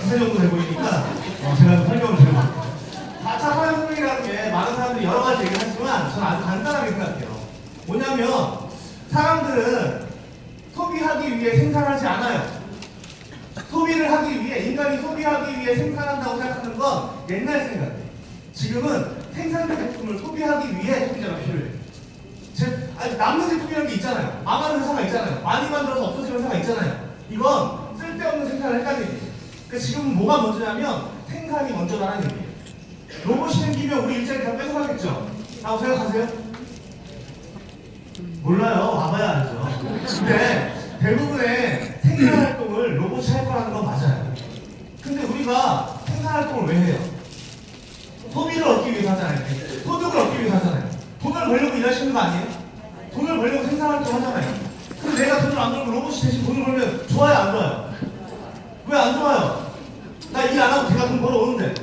두세 정도 돼 보이니까 제가 좀 설명을 드려볼게요. 4차 산업혁명이라는 게 많은 사람들이 여러 가지 얘기를 하지만 저는 아주 간단하게 생각해요. 뭐냐면 사람들은 소비하기 위해 생산하지 않아요. 소비를 하기 위해, 인간이 소비하기 위해 생산한다고 생각하는 건 옛날 생각이에요. 지금은 생산된 제품을 소비하기 위해 소비자가 필요해요. 아니, 남는 제품이라는 게 있잖아요. 망하는 회사가 있잖아요. 많이 만들어서 없어지는 회사가 있잖아요. 이건 쓸데없는 생산을 했다는 얘기예요. 그러니까 지금은 뭐가 먼저냐면 생산이 먼저라는 얘기예요. 로봇이 생기면 우리 일자리 다 뺏어가겠죠? 라고 생각하세요? 몰라요. 와봐야 알죠. 근데 대부분의 생산활동을 로봇이 할 거라는 건 맞아요. 근데 우리가 생산활동을 왜 해요? 소비를 얻기 위해서 하잖아요. 소득을 얻기 위해서 하잖아요. 돈을 벌려고 일하시는 거 아니에요? 돈을 벌려고 생산활동 하잖아요. 근데 내가 돈을 안 벌고 로봇이 대신 돈을 벌면 좋아요, 안 좋아요? 왜 안 좋아요? 나 일 안 하고 제가 돈 벌어오는데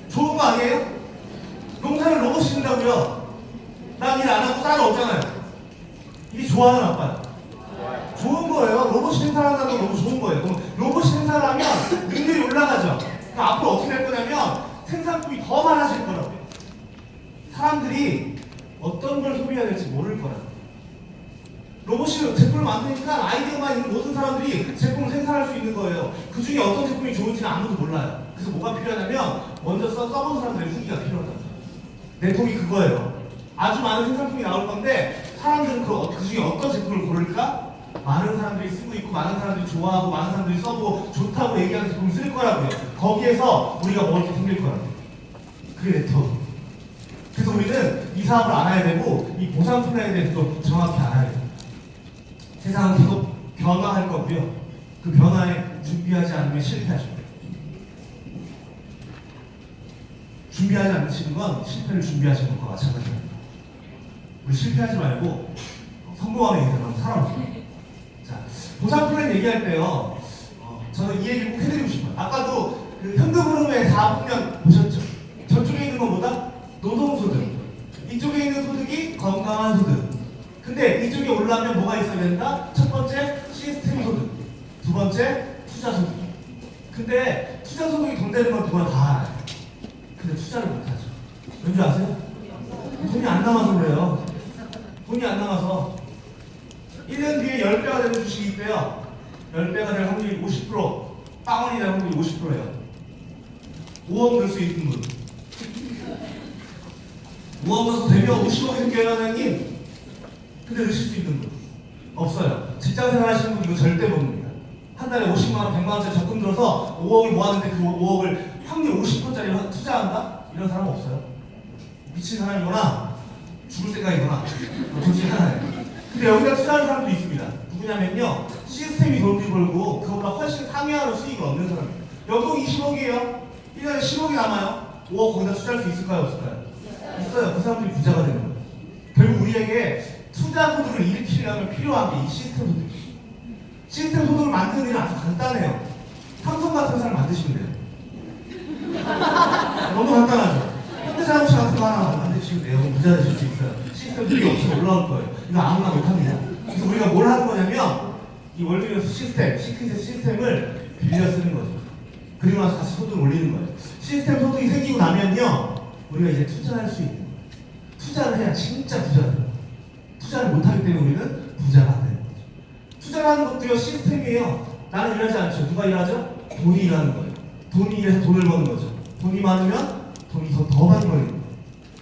좋은 거 아니에요? 농사를 로봇이 쓴다고요? 난 일 안 하고 쌀을 없잖아요. 이게 좋아요, 나빠요? 좋은 거예요. 로봇이 생산한다는 건 너무 좋은 거예요. 그럼 로봇이 생산을 하면 능률이 올라가죠. 그럼 앞으로 어떻게 될 거냐면 생산품이 더 많아질 거라고요. 사람들이 어떤 걸 소비해야 될지 모를 거라고요. 로봇이 제품을 만드니까 아이디어만 있는 모든 사람들이 제품을 생산할 수 있는 거예요. 그 중에 어떤 제품이 좋은지는 아무도 몰라요. 그래서 뭐가 필요하냐면 먼저 써본 사람들의 후기가 필요하다. 내통이 그거예요. 아주 많은 생산품이 나올 건데 사람들은 그 중에 어떤 제품을 고를까? 많은 사람들이 쓰고 있고 많은 사람들이 좋아하고 많은 사람들이 써보고 좋다고 얘기하는 제품을 쓸 거라고요. 거기에서 우리가 먹을 게 생길 거라고요. 그게 네트워크. 그래서 우리는 이 사업을 알아야 되고 이 보상 플랜에 대해서도 정확히 알아야 돼요. 세상은 계속 변화할 거고요. 그 변화에 준비하지 않으면 실패하죠. 준비하지 않으시는 건 실패를 준비하시는 것과 마찬가지입니다. 우리 실패하지 말고 성공하는 인생을 한번 살아보세요. 자, 보상 플랜 얘기할 때요. 저는 이 얘기를 꼭 해드리고 싶어요. 아까도 그 현금 흐름의 4분면 보셨죠? 저쪽에 있는 건 뭐다? 노동소득. 이쪽에 있는 소득이 건강한 소득. 근데 이쪽에 올라면 뭐가 있어야 된다? 첫 번째 시스템 소득. 두 번째 투자 소득. 근데 투자 소득이 돈 되는 건 누구나 다 알아요. 근데 투자를 못하죠. 왠지 아세요? 돈이 안 남아서 그래요. 돈이 안 남아서 1년 뒤에 10배가 되는 주식이 있대요. 10배가 될 확률이 50%, 빵원이 될 확률이 50%예요. 5억 넣을 수 있는 분. 5억 넣어서 되면 50억이 생겨요, 하나님. 근데 넣으실 수 있는 분 없어요. 직장생활 하시는 분 이거 절대 못 놉니다. 한 달에 50만원, 100만원짜리 적금 들어서 5억을 모았는데 그 5억을 확률 50%짜리 투자한다? 이런 사람은 없어요. 미친 사람이거나 죽을 생각이거나 둘 중에 하나예요. 근데 여기다 투자하는 사람도 있습니다. 누구냐면요, 시스템이 돈을 벌고 그거보다 훨씬 상회하는 수익을 얻는 사람이에요. 연봉 20억이에요. 1년에 10억이 남아요. 5억 거기다 투자할 수 있을까요? 없을까요? 있어요. 그 사람들이 부자가 되는 거예요. 결국 우리에게 투자 소득을 일으키려면 필요한 게 이 시스템 소득이에요. 시스템 소득을 만드는 일은 아주 간단해요. 삼성 같은 사람 만드시면 돼요. 너무 간단하죠? 현대자동차 같은 거 하나 만드시면 돼요. 그럼 부자 되실 수 있어요. 시스템 소득이 없으면 올라올 거예요. 이거 아무나 못합니다. 그래서 우리가 뭘 하는 거냐면 이 월드뉴스 시스템, 시크릿 시스템을 빌려 쓰는 거죠. 그리고 나서 다시 소득을 올리는 거예요. 시스템 소득이 생기고 나면요, 우리가 이제 투자할 수 있는 거예요. 투자를 해야 진짜 부자가 돼요. 투자를 못하기 때문에 우리는 부자가 안 되는 거죠. 투자라는 것도요, 시스템이에요. 나는 일하지 않죠. 누가 일하죠? 돈이 일하는 거예요. 돈이 일해서 돈을 버는 거죠. 돈이 많으면 돈이 더 많이 벌는 거예요.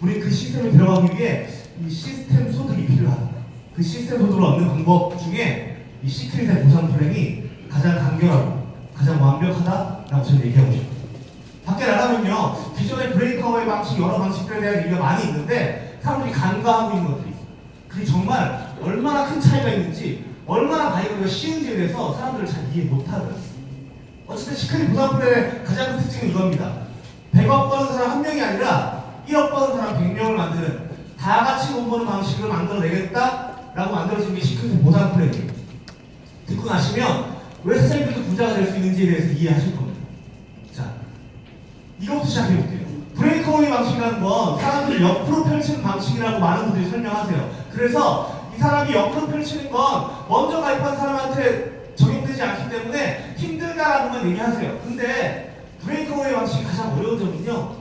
우리 그 시스템에 들어가기 위해 이 시스템 소득이 필요하다. 그 시스템 소득을 얻는 방법 중에 이 시크릿의 보상 플랜이 가장 간결하고 가장 완벽하다라고 저는 얘기하고 싶어요. 밖에 나가면요, 기존의 브레이크어웨이 방식, 여러 방식들에 대한 얘기가 많이 있는데 사람들이 간과하고 있는 것들이 있어요. 그게 정말 얼마나 큰 차이가 있는지, 얼마나 바이오가 쉬운지에 대해서 사람들을 잘 이해 못하더라고요. 어쨌든 시크릿 보상 플랜의 가장 큰 특징은 이겁니다. 100억 버는 사람 한 명이 아니라 1억 버는 사람 100명을 만드는 다 같이 돈 버는 방식을 만들어내겠다라고 만들어진 게 시크릿 보상 플랜이에요. 듣고 나시면 왜 사장님들도 부자가 될 수 있는지에 대해서 이해하실 겁니다. 자, 이것부터 시작해볼게요. 브레이크어웨이 방식이라는 건 사람들을 옆으로 펼치는 방식이라고 많은 분들이 설명하세요. 그래서 이 사람이 옆으로 펼치는 건 먼저 가입한 사람한테 적용되지 않기 때문에 힘든 끌다라고만 얘기하세요. 근데 브레이크어웨이 방식이 가장 어려운 점은요,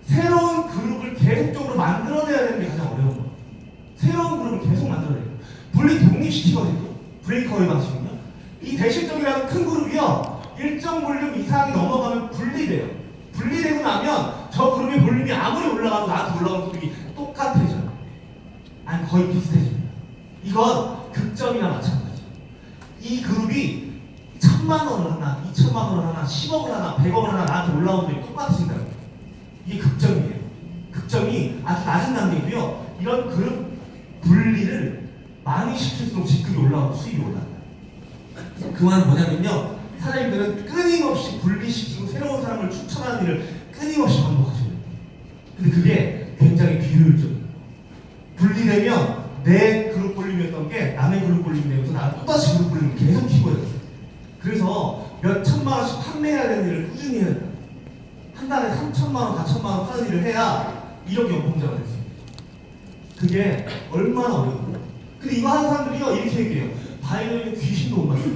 새로운 그룹을 계속적으로 만들어내야 되는 게 가장 어려운 거예요. 새로운 그룹을 계속 만들어내야 돼요. 분리 독립시키거든요. 브레이크어웨이 방식은요. 이 대실적이라는 큰 그룹이요, 일정 볼륨 이상이 넘어가면 분리돼요. 분리되고 나면 저 그룹의 볼륨이 아무리 올라가도 나한테 올라가는 그룹이 똑같아져요. 아니 거의 비슷해집니다. 이건 극점이나 마찬가지죠. 이 그룹이 1000만 원을 하나, 2000만 원을 하나, 10억을 하나, 100억을 하나 나한테 올라오는 게 똑같아진다는 거예요. 이게 극점이에요. 극점이 아주 낮은 단계고요. 이런 그룹 분리를 많이 시킬수록 직급이 올라가고 수익이 올라가요. 그 말은 뭐냐면요, 사장님들은 끊임없이 분리시키고 새로운 사람을 추천하는 일을 끊임없이 반복하셔야 돼요. 근데 그게 굉장히 비효율적이에요. 분리되면 내 그룹 볼륨이었던 게 남의 그룹 볼륨이 되면서 나는 또다시 그룹 볼륨을 계속 키워야 돼요. 그래서 몇 천만 원씩 판매해야 되는 일을 꾸준히 해야 돼요. 한 달에 3천만 원, 4천만 원 하는 일을 해야 1억 연봉자가 될 수 있어요. 그게 얼마나 어려워요. 근데 이거 하는 사람들이요, 이렇게 얘기해요. 바이올린은 귀신도 못 맞춰요.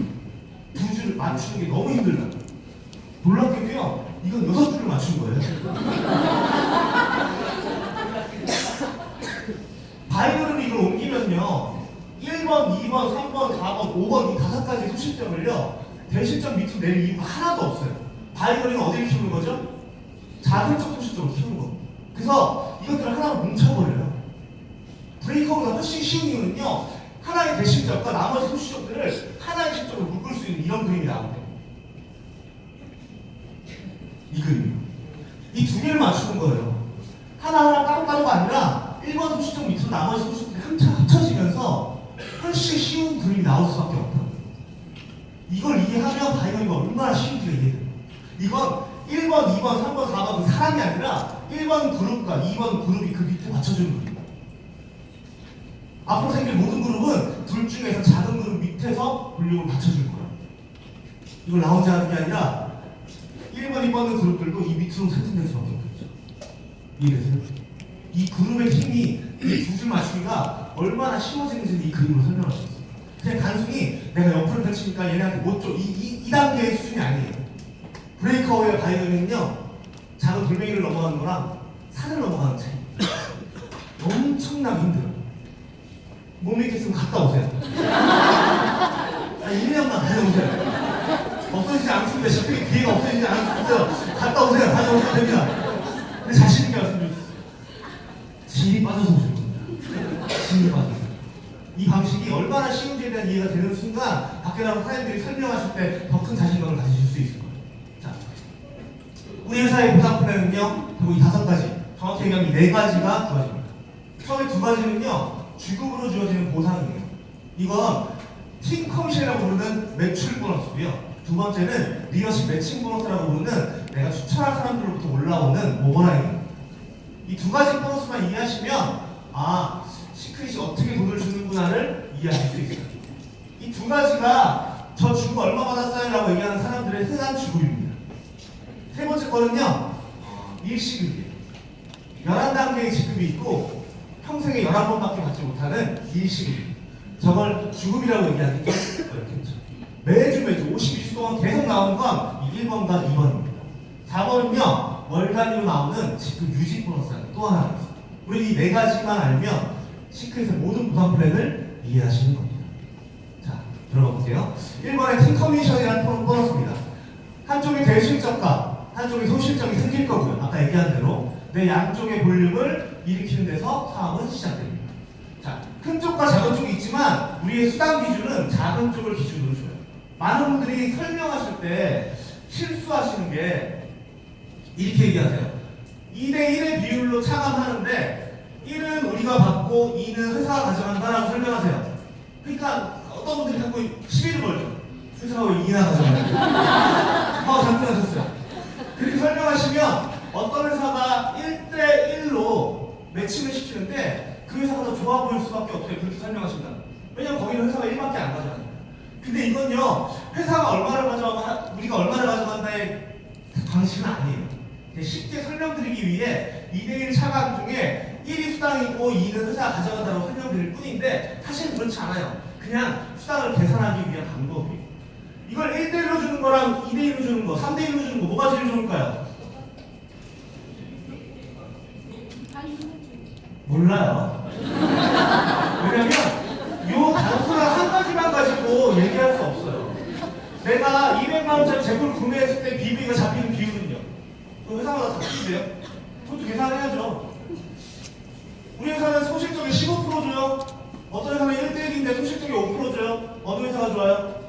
두 줄 맞추는 게 너무 힘들다. 놀랍게도요, 이건 6줄을 맞춘 거예요. 바이올린을 이걸 옮기면요, 1번, 2번, 3번, 4번, 5번 이 5가지 소실점을요, 대실점 밑으로 내릴 이유가 하나도 없어요. 바이올린은 어디를 키우는 거죠? 작은 쪽 소실점을 키우는 겁니다. 그래서 이것들을 하나로 뭉쳐버려요. 브레이크어보다 훨씬 쉬운 이유는요, 하나의 대실점과 나머지 소실점들을 하나의 실점으로 묶을 수 있는 이런 그림이 나오거든요. 이 그림. 이 두 개를 맞추는 거예요. 하나하나 따로따로가 아니라 1번 소실점 밑으로 나머지 소실점들이 합쳐지면서 훨씬 쉬운 그림이 나올 수밖에 없다는 거예요. 이걸 이해하면 바이올린이 얼마나 쉬운지가 이해돼요. 이건 1번, 2번, 3번, 4번 그 사람이 아니라 1번 그룹과 2번 그룹이 그 밑에 맞춰주는 거예요. 앞으로 생길 모든 그룹은 둘 중에서 작은 그룹 밑에서 볼륨을 받쳐줄 거야. 이걸 나 혼자 하는 게 아니라 1번, 2번 그룹들도 이 밑으로 세팅될 수밖에 없겠죠. 이해되세요? 이 그룹의 힘이 이 두 줄 맞추기가 얼마나 쉬워지는지는 이 그림으로 설명할 수 있어요. 그냥 단순히 내가 옆으로 펼치니까 얘네한테 못 줘. 이 단계의 수준이 아니에요. 브레이크어웨이 바이올린은요, 작은 돌멩이를 넘어가는 거랑 산을 넘어가는 차이. 엄청나게 힘들어요. 못 믿겠으면 갔다 오세요. 1년만 다녀오세요. 없어지지 않습니다. 쉽게 기회가 없어지지 않습니다. 갔다 오세요. 다녀오셔도 됩니다. 근데 자신 있게 말씀드렸어요. 진이 빠져서 오실 겁니다. 진이 빠져서. 이 방식이 얼마나 쉬운지에 대한 이해가 되는 순간 밖에 나온 사람들이 설명하실 때 더 큰 자신감을 가지실 수 있을 거예요. 자, 우리 회사의 보상 플랜은요, 결국 이 5가지, 정확히 얘기하면 4가지가 주어집니다. 처음에 2가지는요, 주급으로 주어지는 보상이에요. 이건 팀 커미션이라고 부르는 매출 보너스고요. 두 번째는 리더십 매칭 보너스라고 부르는 내가 추천한 사람들로부터 올라오는 오버라인입니다. 이 2가지 보너스만 이해하시면 아, 시크릿이 어떻게 돈을 주는구나를 이해하실 수 있어요. 이 2가지가 저 주급 얼마 받았어요? 라고 얘기하는 사람들의 흔한 주급입니다. 세 번째 거는요, 일시급이에요. 11단계의 지급이 있고 평생에 11번밖에 받지 못하는 일시급입니다. 저걸 주급이라고 얘기하기 좀 어렵겠죠. 매주 52주 동안 계속 나오는 건 1번과 2번입니다. 4번은요, 월 단위로 나오는 지급 유지 보너스가 또 하나 있습니다. 우리 이 4가지만 알면 시크릿의 모든 보상 플랜을 이해하시는 겁니다. 자, 들어가 볼게요. 1번에 팀 커미션이라는 보너스입니다. 한쪽이 대실적과 한쪽이 소실적이 생길 거고요. 아까 얘기한 대로 내 양쪽의 볼륨을 일으키는 데서 사업은 시작됩니다. 자, 큰 쪽과 작은 쪽이 있지만 우리의 수당 기준은 작은 쪽을 기준으로 줘요. 많은 분들이 설명하실 때 실수하시는 게 이렇게 얘기하세요. 2대1의 비율로 차감하는데 1은 우리가 받고 2는 회사가 가져간다라고 설명하세요. 그러니까 어떤 분들이 자꾸 11을 걸죠. 회사가 왜 2나 가져가냐. 잘못하셨어요. 그렇게 설명하시면 어떤 회사가 1대1로 매칭을 시키는데 그 회사가 더 좋아 보일 수밖에 없어요. 그렇게 설명하신다. 왜냐면 거기는 회사가 1밖에 안 가져가니까. 근데 이건요, 회사가 얼마를 가져가고 우리가 얼마를 가져간다의 방식은 아니에요. 쉽게 설명드리기 위해 2대1 차감 중에 1이 수당이고 2는 회사가 가져간다고 설명드릴 뿐인데 사실은 그렇지 않아요. 그냥 수당을 계산하기 위한 방법이에요. 이걸 1대1로 주는 거랑 2대1로 주는 거, 3대1로 주는 거 뭐가 제일 좋을까요? 몰라요. 왜냐면 이 단순한 한 가지만 가지고 얘기할 수 없어요. 내가 200만 원짜리 제품을 구매했을 때 BV가 잡히는 비율은요? 그 회사마다 잡히세요? 그것도 계산해야죠. 우리 회사는 소실적이 15% 줘요. 어떤 회사는 1대1인데 소실적이 5% 줘요. 어느 회사가 좋아요?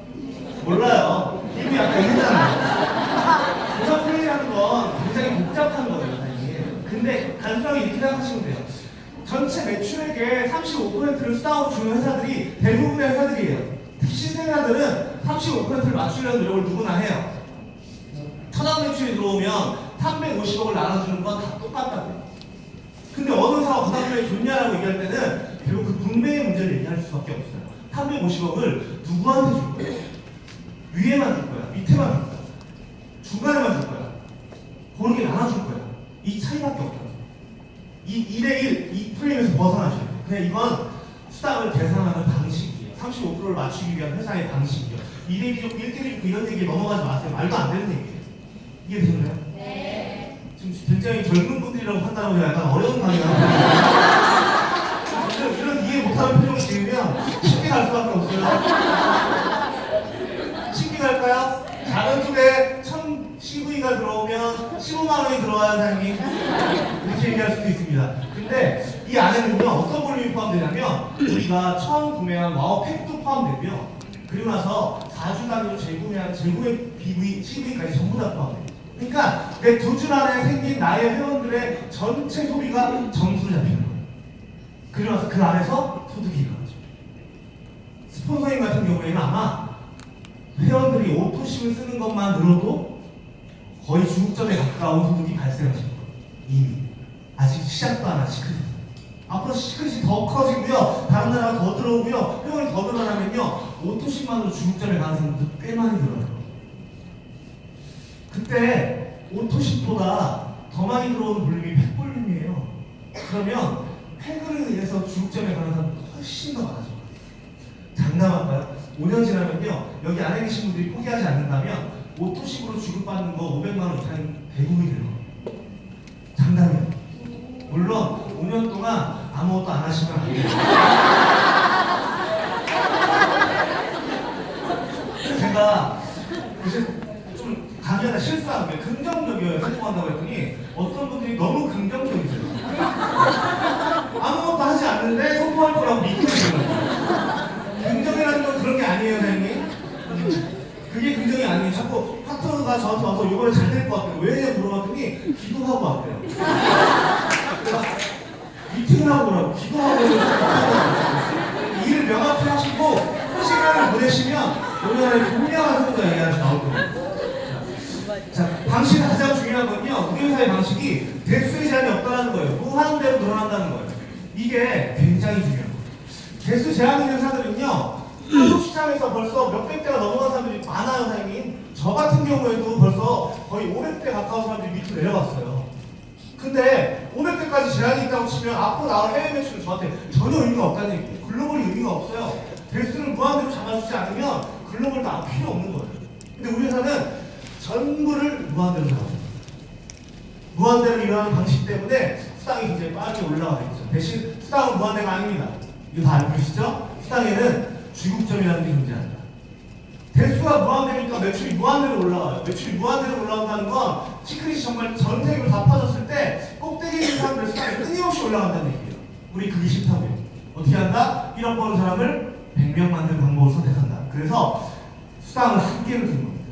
몰라요. BV 약간 힘들잖아요. 보상 플레이라는 건 굉장히 복잡한 거예요, 사실. 근데 단순하게 이렇게 생각하시면 돼요. 전체 매출액의 35%를 수당으로 주는 회사들이 대부분의 회사들이에요. 신생아들은 35%를 맞추려는 노력을 누구나 해요. 천억 매출이 들어오면 350억을 나눠주는 건 다 똑같다고요. 근데 어느 회사가 부담금이 좋냐라고 얘기할 때는 결국 그 분배의 문제를 얘기할 수밖에 없어요. 350억을 누구한테 줄 거야? 위에만 줄 거야? 밑에만 줄 거야? 중간에만 줄 거야? 고르게 나눠줄 거야? 이 차이밖에 없다. 이 2대1, 이 프레임에서 벗어나셔야 돼요. 그냥 이건 수당을 계산하는 방식이에요. 35%를 맞추기 위한 회사의 방식이요. 2대1이 좋고 1대1이 좋고 이런 얘기에 넘어가지 마세요. 말도 안 되는 얘기예요. 이해되시나요? 네. 지금 굉장히 젊은 분들이라고 판단하고 약간 어려운 강의가 이런 이해 못하는 표정을 지으면 쉽게 갈 수밖에 없어요. 쉽게 갈까요? 작은 쪽에 CV가 들어오면 15만 원이 들어와요, 사장님. 이렇게 얘기할 수도 있습니다. 근데 이 안에는요, 어떤 볼륨이 포함되냐면, 우리가 처음 구매한 와우 팩도 포함되고요. 그리고 나서 4주 단위로 재구매 BV, CV까지 전부 다 포함돼요. 그러니까 내 2주 안에 생긴 나의 회원들의 전체 소비가 점수로 잡히는 거예요. 그리고 나서 그 안에서 소득이 일어나죠. 스폰서링 같은 경우에는 아마 회원들이 오토심을 쓰는 것만 늘어도 거의 중국점에 가까운 소득이 발생하실 거예요. 이미 아직 시작도 안 한 시크릿. 앞으로 시크릿이 더 커지고요, 다른 나라가 더 들어오고요, 회원이 더 늘어나면요, 오토심만으로 중국점에 가는 사람들도 꽤 많이 늘어요. 그때 오토심보다 더 많이 들어오는 볼륨이 팩볼륨이에요. 그러면 팩으로 인해서 중국점에 가는 사람도 훨씬 더 많아져요. 장담할까요? 5년 지나면요, 여기 안에 계신 분들이 포기하지 않는다면 오토식으로 주급받는 거 500만 원 이상이 대부분이 돼요. 장담이에요. 물론 5년 동안 아무것도 안 하시면 안 돼요. 제가 요새 좀 강의하다 실수한 게 긍정적이어야 성공한다고 했더니 어떤 분들이 너무 긍정적이세요. 아무것도 하지 않는데 성공할 거라고 믿고 있는 거예요. 긍정이라는 건 그런 게 아니에요, 사장님. 그게 긍정이 아니에요. 자꾸 파트너가 저한테 와서 이번에 잘 될 것 같아요. 왜냐 물어봤더니 기도하고 왔대요. 미팅을 하고 오라고 기도하고 일을 명확히 하시고 시간을 보내시면 오늘날의 분명한 성과 얘기하시 나올 거예요. 자, 방식은 가장 중요한 건요, 우리 회사의 방식이 대수의 제한이 없다는 거예요. 무한대로 늘어난다는 거예요. 이게 굉장히 중요해요. 대수 제한 있는 회사들은요, 한국 시장에서 벌써 몇백 대가 넘어간 사람들이 많아요, 사장님. 저 같은 경우에도 벌써 거의 500대 가까운 사람들이 밑으로 내려갔어요. 근데 500대까지 제한이 있다고 치면 앞으로 나올 해외 매출은 저한테 전혀 의미가 없다는 얘기예요. 글로벌이 의미가 없어요. 대수를 무한대로 잡아주지 않으면 글로벌도 아무 필요 없는 거예요. 근데 우리 회사는 전부를 무한대로 잡아줘요. 무한대로 일어나는 방식 때문에 수당이 굉장히 빠르게 올라가겠죠. 대신 수당은 무한대가 아닙니다. 이거 다 알고 계시죠? 수당에는 주급점이라는 게 존재한다. 대수가 무한대니까 매출이 무한대로 올라가요. 매출이 무한대로 올라간다는 건 시크릿이 정말 전 세계로 다 퍼졌을 때 꼭대기에 있는 사람들의 수당이 끊임없이 올라간다는 얘기예요. 우리 그게 싫다고요. 어떻게 한다? 1억 버는 사람을 100명 만드는 방법을 선택한다. 그래서 수당을 한 개를 준 겁니다.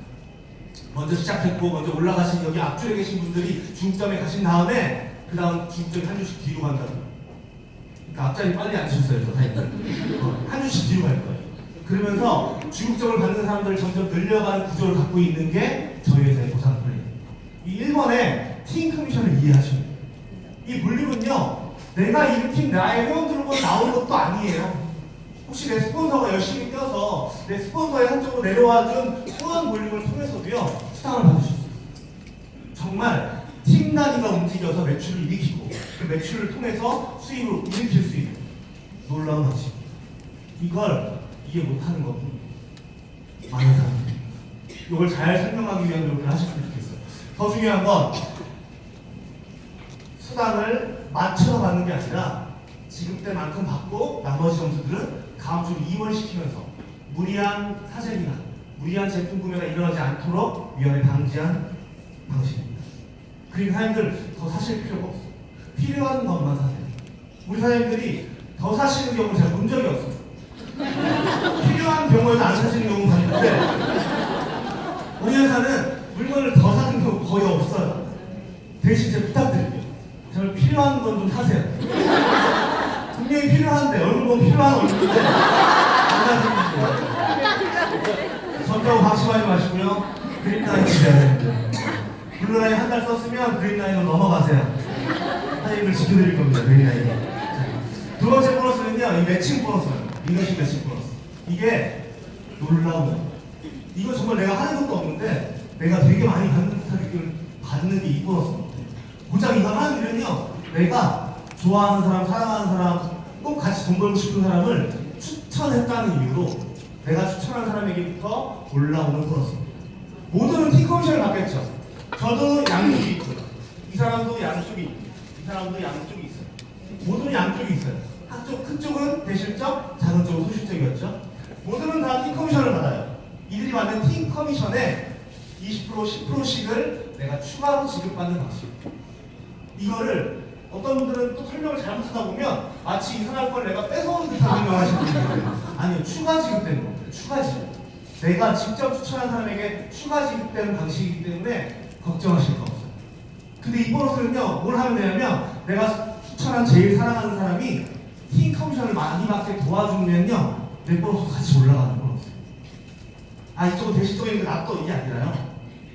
먼저 시작했고 먼저 올라가신 여기 앞줄에 계신 분들이 중점에 가신 다음에 그 다음 중점이 한 주씩 뒤로 간다고요. 그러니까 앞자리 빨리 앉으셨어요, 저 타이틀. 한 주씩 뒤로 갈 거예요. 그러면서 주급점을 받는 사람들을 점점 늘려가는 구조를 갖고 있는 게 저희 회사의 보상 플레이입니다. 이 1번에 팀 커미션을 이해하시면 돼요. 이 볼륨은요, 내가 이 팀 나의 회원들과 나오는 것도 아니에요. 혹시 내 스폰서가 열심히 뛰어서 내 스폰서의 한쪽으로 내려와준 후원 볼륨을 통해서도요, 수당을 받으실 수 있어요. 정말 팀 단위가 움직여서 매출을 일으키고 그 매출을 통해서 수익을 일으킬 수 있는 놀라운 방식입니다. 이걸 이해 못하는 것뿐입니다. 많은 사람들이. 이걸 잘 설명하기 위한 노력을 하셨으면 좋겠어요. 더 중요한 건 수당을 맞춰서 받는 게 아니라 지급대만큼 받고 나머지 점수들은 다음 주로 이월시키면서 무리한 사재기나 무리한 제품 구매가 일어나지 않도록 위원회 방지한 방식입니다. 그리고 사장님들 더 사실 필요가 없어요. 필요한 것만 사세요. 우리 사장님들이 더 사시는 경우는 제가 본 적이 없어요. 필요한 경우에도 안 사시는 경우 봤는데 우리 회사는 물건을 더 사는 경우 거의 없어요. 대신 제가 부탁드릴게요. 저는 필요한 건 좀 사세요. 분명히 필요한데 얼굴 보면 필요한 얼굴인데 안 사시는 전다고 방심하지 마시고요. 그린라인 지켜야 됩니다. 블루라인 한 달 썼으면 그린라인으로 넘어가세요. 사장님을 지켜드릴 겁니다. 그린라인. 두 번째 보너스는요, 이 매칭 보너스예요. 이것이 매칭 보너스. 이게 놀라운. 이거 정말 내가 하는 것도 없는데 내가 되게 많이 받는 스타일을 받는 게 이 보너스입니다. 고작 이거 하는 일은요, 내가 좋아하는 사람, 사랑하는 사람, 꼭 같이 돈 벌고 싶은 사람을 추천했다는 이유로 내가 추천한 사람에게부터 올라오는 보너스입니다. 모두는 티커미션을 받겠죠. 저도 양쪽이 있고요. 이 사람도 양쪽이 있고, 이 사람도 양쪽이 있어요. 모두는 양쪽이 있어요. 한쪽 큰 쪽은 대실적, 작은 쪽은 소실적이었죠. 모두는 다 팀 커미션을 받아요. 이들이 받는 팀 커미션에 20%, 10%씩을 내가 추가로 지급받는 방식. 이거를 어떤 분들은 또 설명을 잘못하다 보면 마치 이 사람 걸 내가 뺏어오는 듯한 설명하시는 분들이 있어요. 아니요, 추가 지급되는 겁니다. 추가 지급. 내가 직접 추천한 사람에게 추가 지급되는 방식이기 때문에 걱정하실 거 없어요. 근데 이 보너스는요, 뭘 하면 되냐면 내가 추천한 제일 사랑하는 사람이 팀 커미션을 많이 받게 도와주면요, 내 보너스 같이 올라가는 보너스. 아, 이쪽은 대시쪽에 있는 납도 이게 아니라요.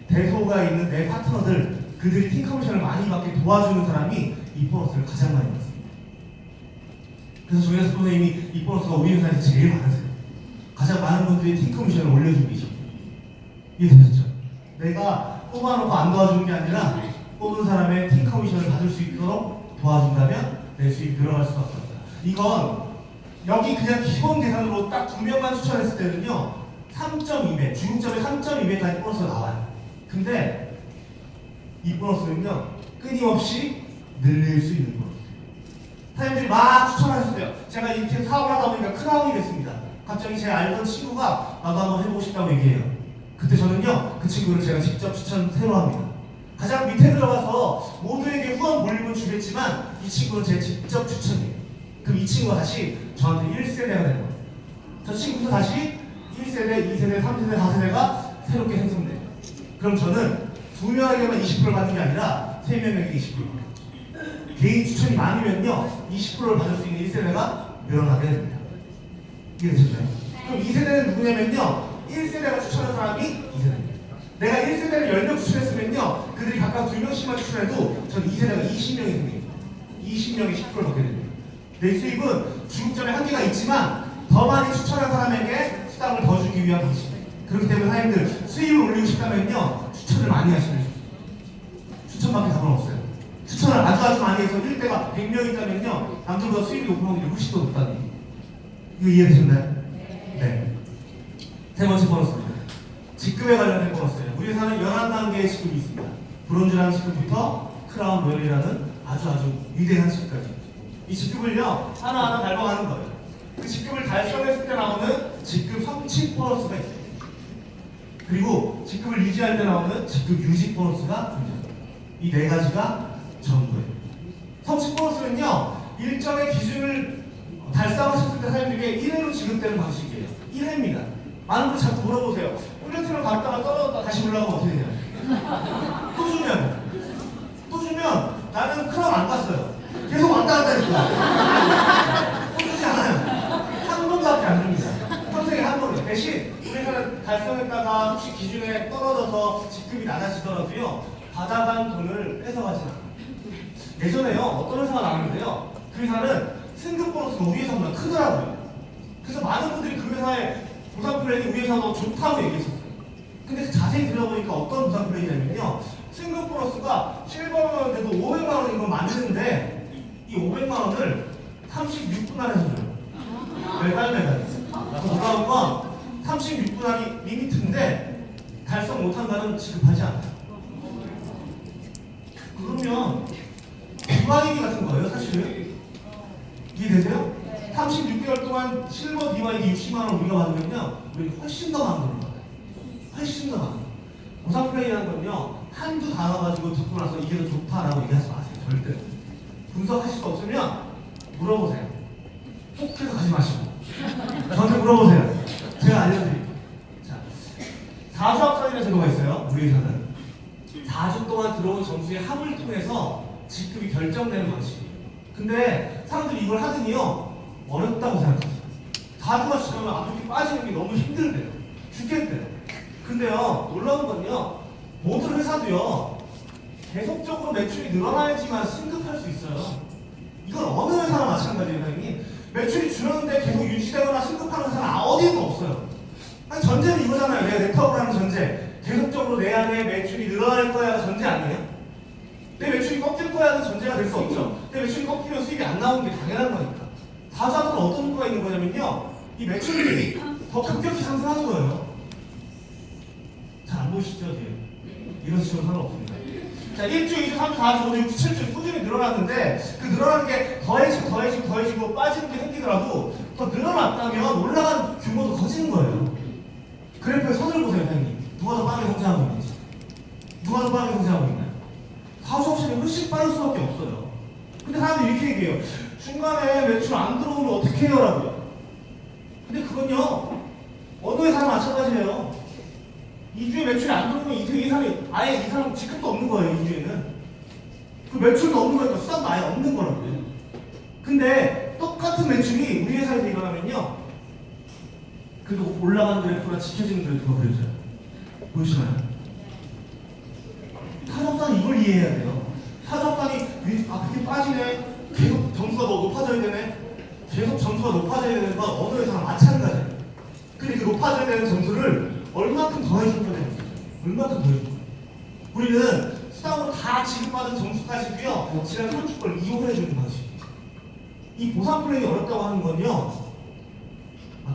대소가 있는 내 파트너들, 그들이 팀 커미션을 많이 받게 도와주는 사람이 이 보너스를 가장 많이 받습니다. 그래서 저희 회사 선생님이 이 보너스가 우리 회사에서 제일 많으세요. 가장 많은 분들이 팀 커미션을 올려주고 계십니다. 이해되셨죠? 내가 뽑아놓고 안 도와주는 게 아니라 뽑은 사람의 팀 커미션을 받을 수 있도록 도와준다면 내 수익이 늘어날 수밖에 없다. 이건 여기 그냥 기본 계산으로 딱 2명만 추천했을 때는요, 3.2배, 중점에 3.2배까지 보너스가 나와요. 근데 이 보너스는요, 끊임없이 늘릴 수 있는 보너스. 사장님들이 막 추천하셨어요. 제가 이렇게 사업을 하다 보니까 크라운이 됐습니다. 갑자기 제 알던 친구가 나도 한번 해보고 싶다고 얘기해요. 그때 저는요, 그 친구를 제가 직접 추천 새로 합니다. 가장 밑에 들어가서 모두에게 후원 몰림은 주겠지만 이 친구는 제 직접 추천이에요. 그럼 이 친구가 다시 저한테 1세대가 되는 거예요. 저 친구도 다시 1세대, 2세대, 3세대, 4세대가 새롭게 생성돼요. 그럼 저는 2명에게만 20%를 받는 게 아니라 3명에게 20%. 개인 추천이 많으면요, 20%를 받을 수 있는 1세대가 늘어나게 됩니다. 이해되셨나요? 그럼 2세대는 누구냐면요, 1세대가 추천한 사람이 2세대입니다. 내가 1세대를 10명 추천했으면요, 그들이 각각 2명씩만 추천해도 전 2세대가 20명이 생깁니다. 20명이 10%를 받게 됩니다. 내 수입은 중점에 한계가 있지만 더 많이 추천한 사람에게 수당을 더 주기 위한 방식입니다. 그렇기 때문에 사장님들 수입을 올리고 싶다면요, 추천을 많이 하시면 좋습니다. 추천밖에 답은 없어요. 추천을 아주 많이 해서 1대가 100명 있다면요, 남들보다 수입이 높은 확률이 훨씬 더 높다는 얘기. 이거 이해되셨나요? 네. 세 번째 보너스입니다. 직급에 관련된 보너스예요. 우리 회사는 11단계의 직급이 있습니다. 브론즈라는 직급부터 크라운 로열이라는 아주 위대한 직급까지. 이 직급을요, 하나하나 밟아가는 거예요. 그 직급을 달성했을 때 나오는 직급 성취 보너스가 있어요. 그리고 직급을 유지할 때 나오는 직급 유지 보너스가 존재합니다. 이 네 가지가 전부예요. 성취 보너스는요, 일정의 기준을 달성하셨을 때 사장님에게 1회로 지급되는 방식이에요. 1회입니다. 많은 분들 자꾸 물어보세요. 프로젝트를 갔다가 떨어졌다 다시 올라가면 어떻게 되냐? 또 주면 나는 크라운 안 갔어요. 계속 왔다 갔다 했어요. 또 주지 않아요. 한 번밖에 안 줍니다. 평생에 한 번이에요. 대신 우리 회사는 달성했다가 혹시 기준에 떨어져서 직급이 낮아지더라도요, 받아간 돈을 뺏어가지 않아요. 예전에요, 어떤 회사가 나왔는데요, 그 회사는 승급 보너스가 우리 회사보다 크더라고요. 그래서 많은 분들이 그 회사의 보상 플랜이 우리 회사가 더 좋다고 얘기했었어요. 근데 자세히 들어보니까 어떤 보상 플랜이냐면요, 승급 보너스가 700만 원 돼도 500만 원인 건 맞는데 이 500만 원을 36분 안에 줘요. 매달. 더 놀라운 건 36분 안이 리미트인데 달성 매출 이해되세요? 36개월 동안 실버 DYD 60만 원 우리가 받으면요, 우리 훨씬 더 많은 걸 받아요. 훨씬 더 많은. 보상 플레이라는 건요, 한두 단어 가지고 듣고 나서 이게 더 좋다라고 얘기하지 마세요. 절대. 분석하실 수 없으면 물어보세요. 꼭 해서 가지 마시고 저한테 물어보세요. 제가 알려드릴게요. 자, 4주 합산이라는 제도가 있어요. 우리 회사는 4주 동안 들어온 점수의 합을 통해서 지급이 결정되는 방식이에요. 근데 사람들이 이걸 하더니요, 어렵다고 생각하죠. 4주가 지나면 앞으로 빠지는 게 너무 힘들대요. 죽겠대요. 근데요, 놀라운 건요, 모든 회사도요, 계속적으로 매출이 늘어나야지만 승급할 수 있어요. 이건 어느 회사나 마찬가지예요, 선생님. 매출이 줄었는데 계속 유지되거나 승급하는 회사는 어디에도 없어요. 아니, 전제는 이거잖아요. 내가 네트워크라는 전제. 계속적으로 내 안에 매출이 늘어날 거야가 전제 아니에요? 내 매출이 꺾일 거야는 전제가 될 수 없죠. 내 매출이 꺾이면 수익이 안 나오는 게 당연한 거니까. 다자는 어떤 효과가 있는 거냐면요, 이 매출이 더 급격히 상승하는 거예요. 잘 안 보이시죠, 지금? 이런 식으로 상관없습니다. 자, 1주, 2주, 3주, 4주, 5주, 6주, 7주 꾸준히 늘어났는데 그 늘어나는 게 더해지고 빠지는 게 생기더라도 더 늘어났다면 올라간 규모도 커지는 거예요. 그래프에 선을 보세요, 선생님. 누가 더 빠르게 성장하고 있는지. 누가 더 빠르게 성장하고 있나요? 사주 옵션이 훨씬 빠를 수밖에 없어요. 근데 사람들이 이렇게 얘기해요. 중간에 매출 안 들어오면 어떻게 해요? 라고요. 근데 그건요, 어느 회사나 마찬가지예요. 2주에 매출이 안 들어오면 이 사람이 아예 이 사람 지급도 없는 거예요. 2주에는 그 매출도 없는 거니까 수당도 아예 없는 거라고요. 근데 똑같은 매출이 우리 회사에서 일어나면요, 그래도 올라가는 그래프가 지켜지는 그래프가 보여져요. 보이시나요? 사업단이 이걸 이해해야 돼요. 사업단이 그게 빠지네, 계속 점수가 더 높아져야 되네, 계속 점수가 높아져야 되는 건 어느 회사나 마찬가지예요. 근데 그 높아져야 되는 점수를 얼마큼 더 해줄 거냐, 얼마큼 더 해줄 거냐. 우리는 수당으로 다 지급받은 점수까지고요, 지난 30걸 이용해주는 방식이에요. 이 보상 플레이 어렵다고 하는 건요,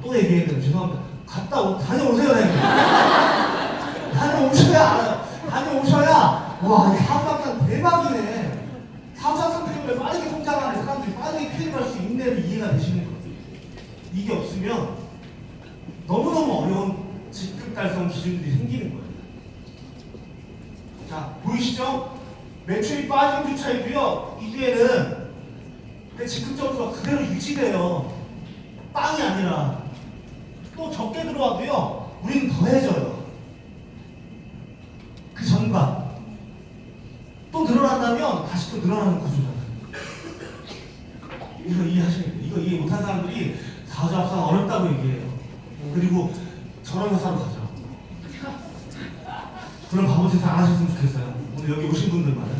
또 얘기해야 돼요. 죄송합니다. 다녀오세요, 다녀오셔야 와, 이 사업학상 대박이네. 사업학상 때문에 빠르게 성장하는 사람들이 빠르게 피해갈 수 있네를 이해가 되시는 거예요. 이게 없으면 너무너무 어려운 지급 달성 기준들이 생기는 거예요. 자, 보이시죠? 매출이 빠진 주 차이도요, 이 주에는 내 지급 점수가 그대로 유지돼요. 빵이 아니라. 또 적게 들어와도요, 우리는 더해져요. 그 전과 또 늘어난다면 다시 또 늘어나는 구조잖아요. 이거 이해하시겠어요? 이거 이해 못한 사람들이 사주 합상 어렵다고 얘기해요. 그리고 저런 회사로 가죠. 그런 바보 짓을 안 하셨으면 좋겠어요. 오늘 여기 오신 분들만은.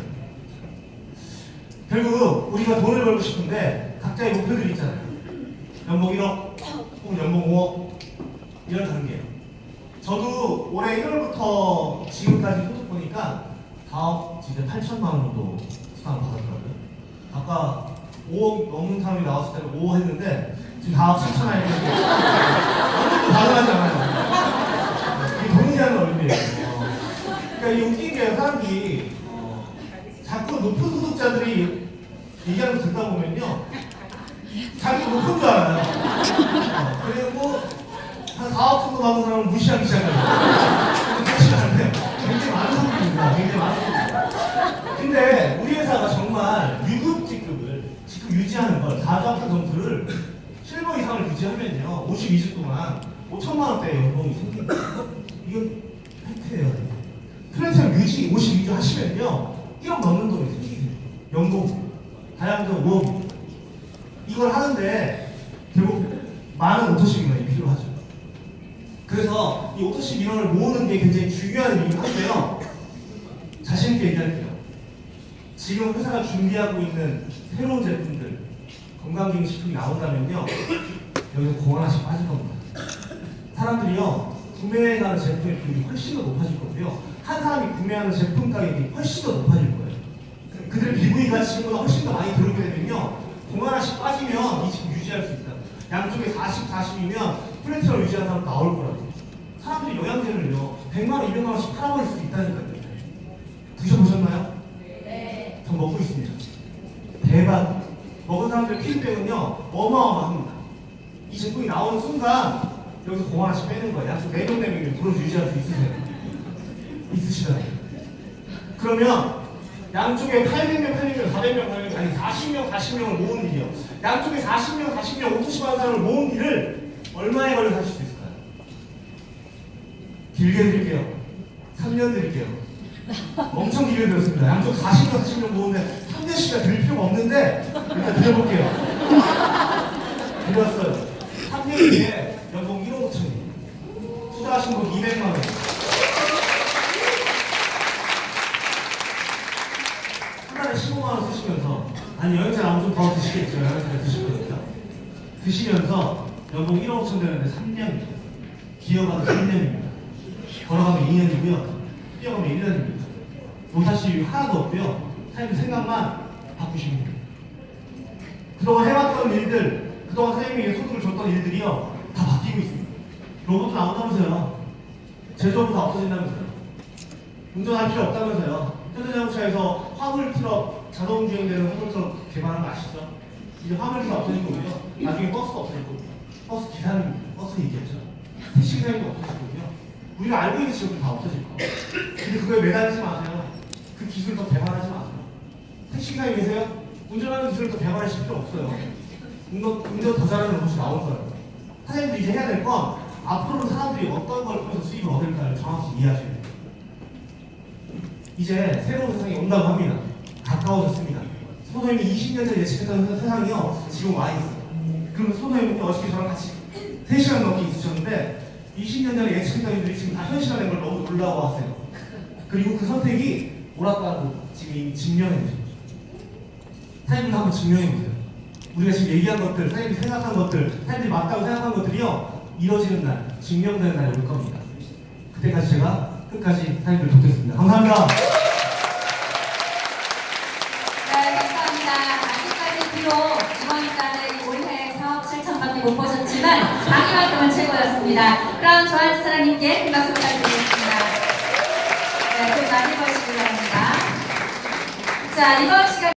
결국 우리가 돈을 벌고 싶은데 각자의 목표들이 있잖아요. 연봉 1억, 혹은 연봉 5억, 이런 단계예요. 저도 올해 1월부터 지금까지 소득 보니까 다억 진짜 8천만 원 정도 수당을 받았더라고요. 아까 5억 넘는 사람이 나왔을 때는 5억 했는데 지금 4억 7천 원 했는데 얼굴도 가능하지 않아요. 이게 돈이라는 얼굴이에요. 그러니까 이 웃긴 게 사람들이 자꾸 높은 소득자들이 얘기하는 거 듣다 보면요, 자기 높은 줄 알아요. 그리고 한 4억 정도 받은 사람을 무시하기 시작해요. 그렇지 않아요. 굉장히 많은 사람들입니다. 굉장히 많은 사람들. 근데 우리 회사가 정말 유급 지급 유지하는 걸, 4주 합산 점수를 실버 이상을 유지하면요, 52주 동안 5천만 원대 연봉이 생깁니다. 이건 팩트예요. 플랫폼 유지 52주 하시면요, 1억 넘는 돈이 생기세요. 연봉 다양한 5억. 이걸 하는데 결국 많은 오토식 인원이 필요하죠. 그래서 이 오토식 인원을 모으는 게 굉장히 중요한 일이긴 한데요, 자신있게 얘기할게요. 지금 회사가 준비하고 있는 새로운 제품들, 건강기능식품이 나온다면요, 여기서 공 하나씩 빠질 겁니다. 사람들이요, 구매하는 제품의 비율이 훨씬 더 높아질 거고요, 한 사람이 구매하는 제품 가격이 훨씬 더 높아질 거예요. 그들의 BV가 지금보다 훨씬 더 많이 들어오게 되면요, 공 하나씩 빠지면 이 집 유지할 수 있다. 양쪽에 40, 40이면 플래티넘 유지하는 사람 나올 거라고. 사람들이 영양제를요, 100만 원, 200만 원씩 팔아버릴 수도 있다니까요. 드셔보셨나요? 네. 전 먹고 있습니다. 대박. 사람들의 피드백은요 어마어마합니다. 이 제품이 나오는 순간 여기서 공 하나씩 빼는 거예요. 약 4명 브로즈 유지할 수 있으세요? 있으시잖아요. 그러면 양쪽에 800명, 400명, 아니 40명을 모은 일이요. 양쪽에 40명, 오토시 하는 사람을 모은 일을 얼마에 걸려서 하실 수 있을까요? 길게 드릴게요. 3년 드릴게요. 엄청 길게 들었습니다. 양쪽 40명 모으는데 3년씩이나 드릴 필요가 없는데 일단 드려볼게요. 드렸어요. 3년 뒤에 연봉 1억 5천이에요. 투자하신 분 200만 원. 한 달에 15만 원 쓰시면서, 아니 여행자 나오면 좀 더 드시겠죠. 여행자 드실 거니까. 드시면서 연봉 1억 5천 되는데 3년, 기여가도 3년입니다. 걸어가면 2년이고요. 뛰어가면 1년입니다. 못하실 이유 하나도 없고요. 사장님 생각만 바꾸시면 돼요. 그동안 해왔던 일들, 그동안 사장님에게 소득을 줬던 일들이요 다 바뀌고 있습니다. 로봇 나온다면서요. 제조업도 다 없어진다면서요. 운전할 필요 없다면서요. 현대자동차에서 화물 트럭, 자동 주행되는 화물 트럭 개발한 거 아시죠? 이제 화물 트럭 없어질 거고요. 나중에 버스가 없어질 거고요. 버스 기사님, 버스는 이겼죠. 택시 기사님도 없어질 거고요. 우리가 알고 있는 직업도 다 없어질 거예요. 근데 그거에 매달리지 마세요. 그 기술 더 개발하지 마세요. 택시 기사님 계세요? 운전하는 기술을 더 개발하실 필요 없어요. 운전 더 잘하는 로봇이 나올 거예요. 사장님도 이제 해야 될 건 앞으로는 사람들이 어떤 걸 통해서 수익을 얻을까를 정확히 이해하셔야 돼요. 이제 새로운 세상이 온다고 합니다. 가까워졌습니다. 소장님이 20년 전에 예측했던 세상이요 지금 와 있어요. 그러면 소장님은 어저께 저랑 같이 3시간 넘게 있으셨는데 20년 전에 예측했던 일들이 지금 다 현실화된 걸 너무 놀라워하세요. 그리고 그 선택이 옳았다고 지금 이미 증명해 보신 거죠. 사장님도 한번 증명해 보세요. 우리가 지금 얘기한 것들, 사장님이 생각한 것들, 사장님이 맞다고 생각한 것들이요 이뤄지는 날, 증명되는 날이 올 겁니다. 그때까지 제가 끝까지 사장님들 돕겠습니다. 감사합니다. 네, 감사합니다. 아직까지 비록 이번 달에 올해 사업 실천밖에 못 보셨지만 강의만큼은 최고였습니다. 그럼 조한지 사장님께 큰 박수 부탁드리겠습니다. 네, 돈 많이 버시기 바랍니다. 자, 이번 시간